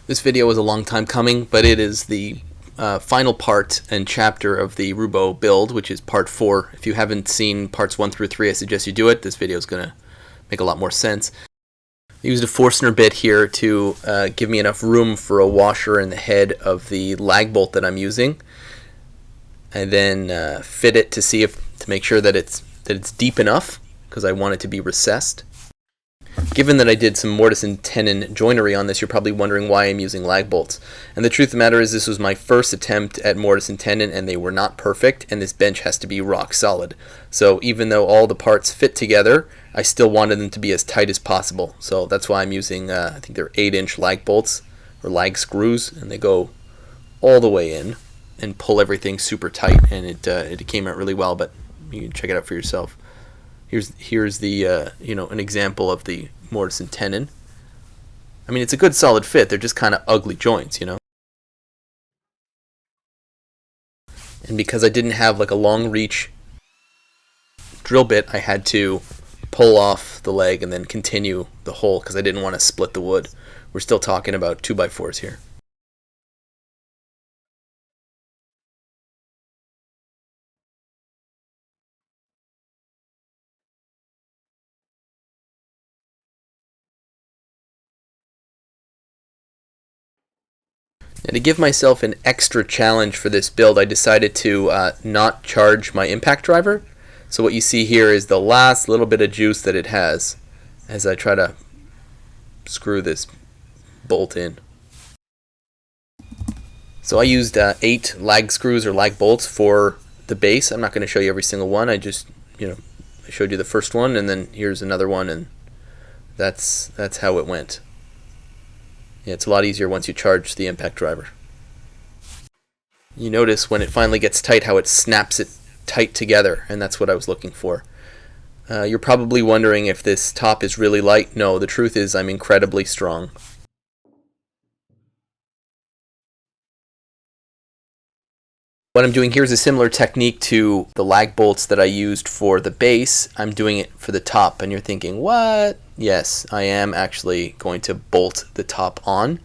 This video was a long time coming, but it is the final part and chapter of the Roubo build, which is part 4. If you haven't seen parts 1 through 3, I suggest you do it. This video is going to make a lot more sense. I used a Forstner bit here to give me enough room for a washer in the head of the lag bolt that I'm using. I then fit it to make sure that it's deep enough, because I want it to be recessed. Given that I did some mortise and tenon joinery on this, you're probably wondering why I'm using lag bolts. And the truth of the matter is this was my first attempt at mortise and tenon, and they were not perfect, and this bench has to be rock solid. So even though all the parts fit together, I still wanted them to be as tight as possible. So that's why I'm using, I think they're 8-inch lag bolts, or lag screws, and they go all the way in and pull everything super tight, and it came out really well, but you can check it out for yourself. Here's the an example of the mortise and tenon. I mean, it's a good solid fit. They're just kind of ugly joints, you know. And because I didn't have like a long reach drill bit, I had to pull off the leg and then continue the hole because I didn't want to split the wood. We're still talking about 2x4s here. And to give myself an extra challenge for this build, I decided to not charge my impact driver. So what you see here is the last little bit of juice that it has as I try to screw this bolt in. So I used 8 lag screws or lag bolts for the base. I'm not going to show you every single one. I just, I showed you the first one, and then here's another one, and that's how it went. Yeah, it's a lot easier once you charge the impact driver. You notice when it finally gets tight how it snaps it tight together, and that's what I was looking for. You're probably wondering if this top is really light. No, the truth is I'm incredibly strong. What I'm doing here is a similar technique to the lag bolts that I used for the base. I'm doing it for the top, and you're thinking, what? Yes, I am actually going to bolt the top on,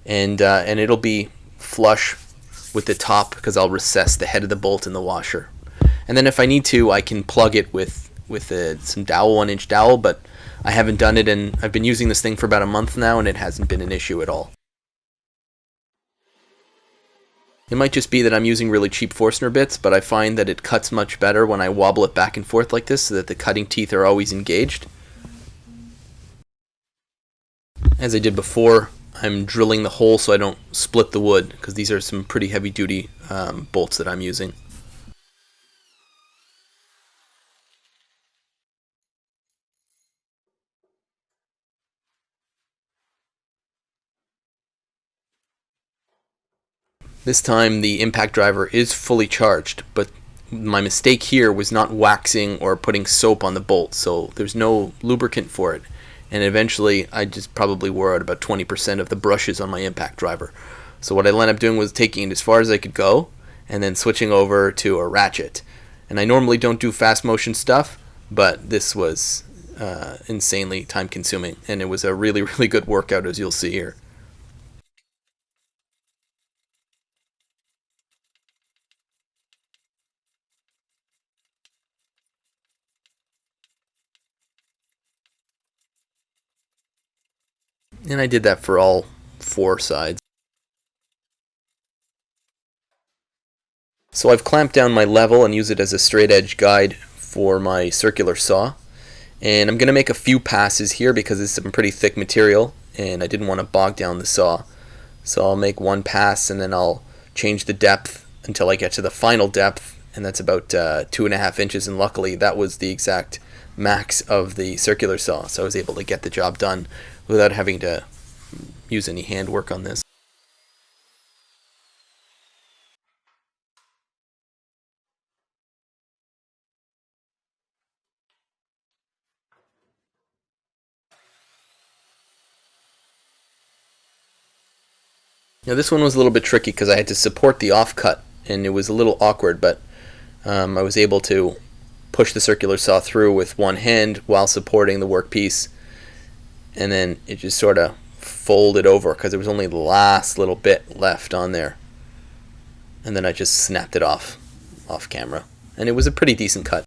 and it'll be flush with the top because I'll recess the head of the bolt in the washer. And then if I need to, I can plug it with some dowel, 1-inch dowel, but I haven't done it, and I've been using this thing for about a month now, and it hasn't been an issue at all. It might just be that I'm using really cheap Forstner bits, but I find that it cuts much better when I wobble it back and forth like this so that the cutting teeth are always engaged. As I did before, I'm drilling the hole so I don't split the wood, because these are some pretty heavy duty bolts that I'm using. This time the impact driver is fully charged, but my mistake here was not waxing or putting soap on the bolt, so there's no lubricant for it. And eventually I just probably wore out about 20% of the brushes on my impact driver. So what I ended up doing was taking it as far as I could go and then switching over to a ratchet. And I normally don't do fast motion stuff, but this was insanely time consuming, and it was a really, really good workout, as you'll see here. And I did that for all 4 sides. So I've clamped down my level and use it as a straight edge guide for my circular saw. And I'm going to make a few passes here because it's some pretty thick material and I didn't want to bog down the saw. So I'll make one pass and then I'll change the depth until I get to the final depth, and that's about 2.5 inches, and luckily that was the exact max of the circular saw, so I was able to get the job done without having to use any handwork on this. Now this one was a little bit tricky because I had to support the offcut, and it was a little awkward, but I was able to push the circular saw through with one hand while supporting the workpiece, and then it just sort of fold it over because there was only the last little bit left on there. And then I just snapped it off camera. And it was a pretty decent cut.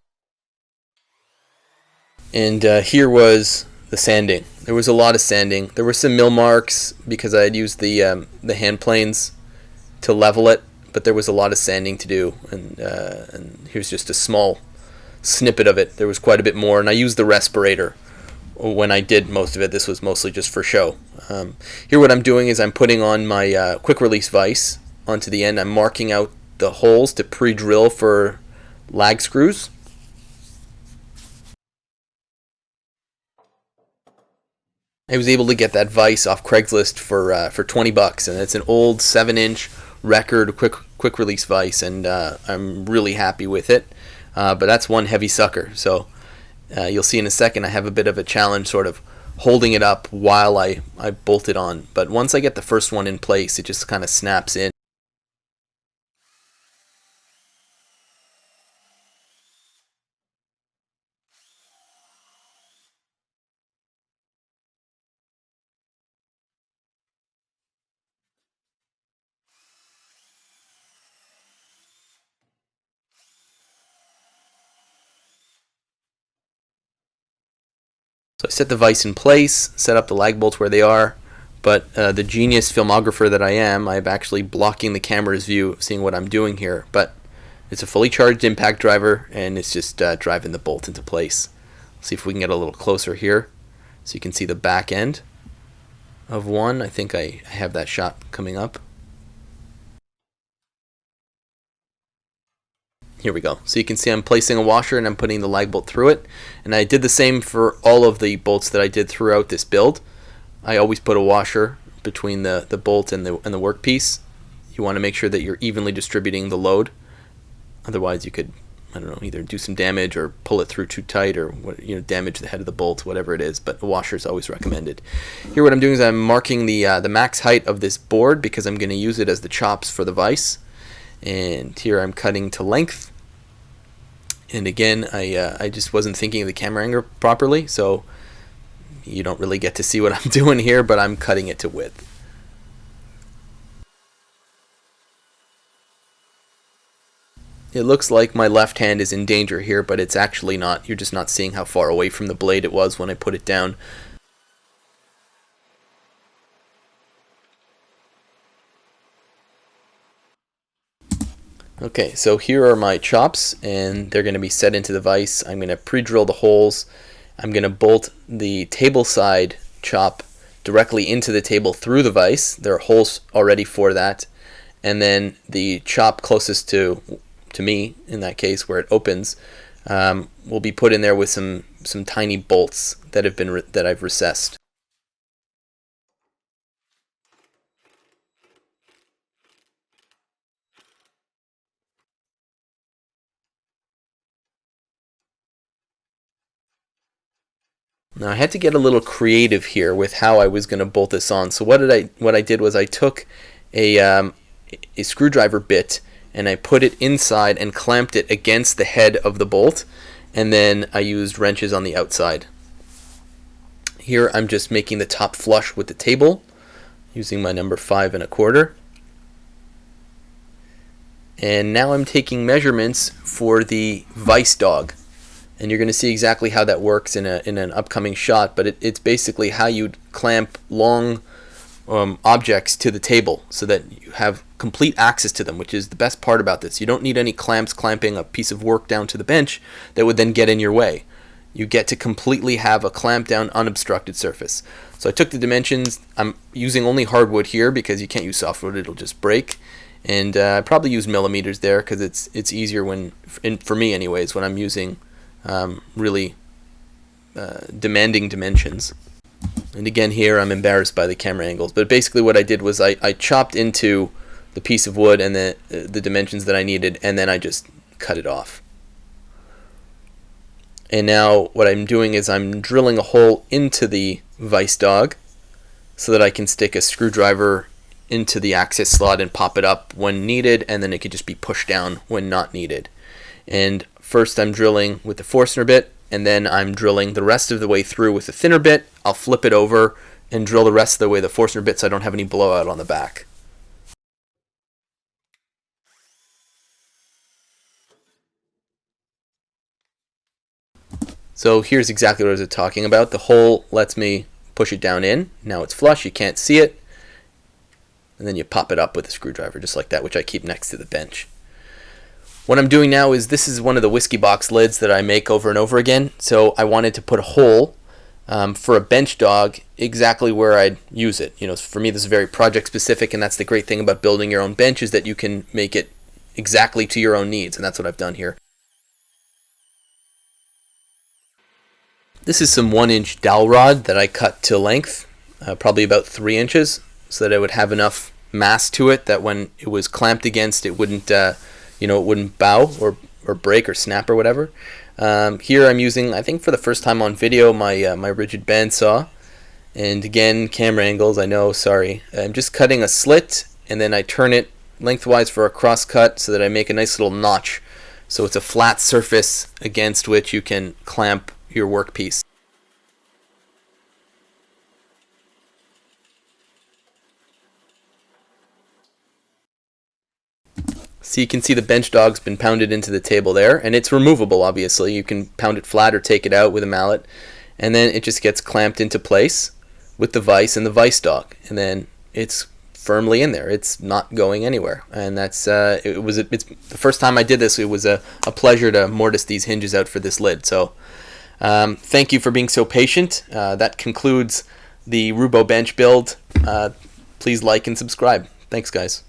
And here was the sanding. There was a lot of sanding. There were some mill marks because I had used the hand planes to level it, but there was a lot of sanding to do. And here's just a small snippet of it. There was quite a bit more, and I used the respirator when I did most of it. This was mostly just for show. Here what I'm doing is I'm putting on my quick release vise onto the end. I'm marking out the holes to pre-drill for lag screws. I was able to get that vise off Craigslist for 20 bucks, and it's an old 7-inch record quick release vise, and I'm really happy with it. But that's one heavy sucker, so you'll see in a second I have a bit of a challenge sort of holding it up while I bolt it on. But once I get the first one in place, it just kind of snaps in. So I set the vise in place, set up the lag bolts where they are, but the genius filmographer that I am, I'm actually blocking the camera's view of seeing what I'm doing here. But it's a fully charged impact driver, and it's just driving the bolt into place. Let's see if we can get a little closer here so you can see the back end of one. I think I have that shot coming up. Here we go. So you can see I'm placing a washer and I'm putting the lag bolt through it. And I did the same for all of the bolts that I did throughout this build. I always put a washer between the bolt and the workpiece. You want to make sure that you're evenly distributing the load. Otherwise you could, I don't know, either do some damage or pull it through too tight, or damage the head of the bolt, whatever it is. But a washer is always recommended. Here what I'm doing is I'm marking the max height of this board because I'm going to use it as the chops for the vise. And here I'm cutting to length. And again, I just wasn't thinking of the camera angle properly, so you don't really get to see what I'm doing here, but I'm cutting it to width. It looks like my left hand is in danger here, but it's actually not. You're just not seeing how far away from the blade it was when I put it down. Okay, so here are my chops, and they're going to be set into the vise. I'm going to pre-drill the holes. I'm going to bolt the table side chop directly into the table through the vise. There are holes already for that. And then the chop closest to me, in that case, where it opens, will be put in there with some tiny bolts that I've recessed. Now I had to get a little creative here with how I was going to bolt this on. So what I did was I took a screwdriver bit and I put it inside and clamped it against the head of the bolt, and then I used wrenches on the outside. Here I'm just making the top flush with the table using my number 5 1/4. And now I'm taking measurements for the vise dog. And you're going to see exactly how that works in an upcoming shot, but it's basically how you'd clamp long objects to the table so that you have complete access to them, which is the best part about this. You don't need any clamps clamping a piece of work down to the bench that would then get in your way. You get to completely have a clamped down, unobstructed surface. So I took the dimensions. I'm using only hardwood here because you can't use softwood, it'll just break. And I probably use millimeters there because it's easier for me anyways, when I'm using really demanding dimensions. And again, here I'm embarrassed by the camera angles, but basically what I did was I chopped into the piece of wood and the dimensions that I needed, and then I just cut it off. And now what I'm doing is I'm drilling a hole into the vise dog so that I can stick a screwdriver into the access slot and pop it up when needed, and then it could just be pushed down when not needed. And first I'm drilling with the Forstner bit, and then I'm drilling the rest of the way through with the thinner bit. I'll flip it over and drill the rest of the way the Forstner bit so I don't have any blowout on the back. So here's exactly what I was talking about. The hole lets me push it down in. Now it's flush, you can't see it. And then you pop it up with a screwdriver just like that, which I keep next to the bench. What I'm doing now is, this is one of the whiskey box lids that I make over and over again. So I wanted to put a hole for a bench dog exactly where I'd use it. You know, for me this is very project specific, and that's the great thing about building your own bench, is that you can make it exactly to your own needs, and that's what I've done here. This is some 1-inch dowel rod that I cut to length, probably about 3 inches, so that I would have enough mass to it that when it was clamped against, it wouldn't, it wouldn't bow or break or snap or whatever. Here I'm using, I think for the first time on video, my rigid bandsaw. And again, camera angles, I know, sorry. I'm just cutting a slit, and then I turn it lengthwise for a cross cut so that I make a nice little notch. So it's a flat surface against which you can clamp your workpiece. So you can see the bench dog's been pounded into the table there, and it's removable obviously. You can pound it flat or take it out with a mallet, and then it just gets clamped into place with the vise and the vise dog, and then it's firmly in there. It's not going anywhere, and that's it's the first time I did this. It was a pleasure to mortise these hinges out for this lid. So thank you for being so patient. That concludes the Roubo bench build. Please like and subscribe. Thanks, guys.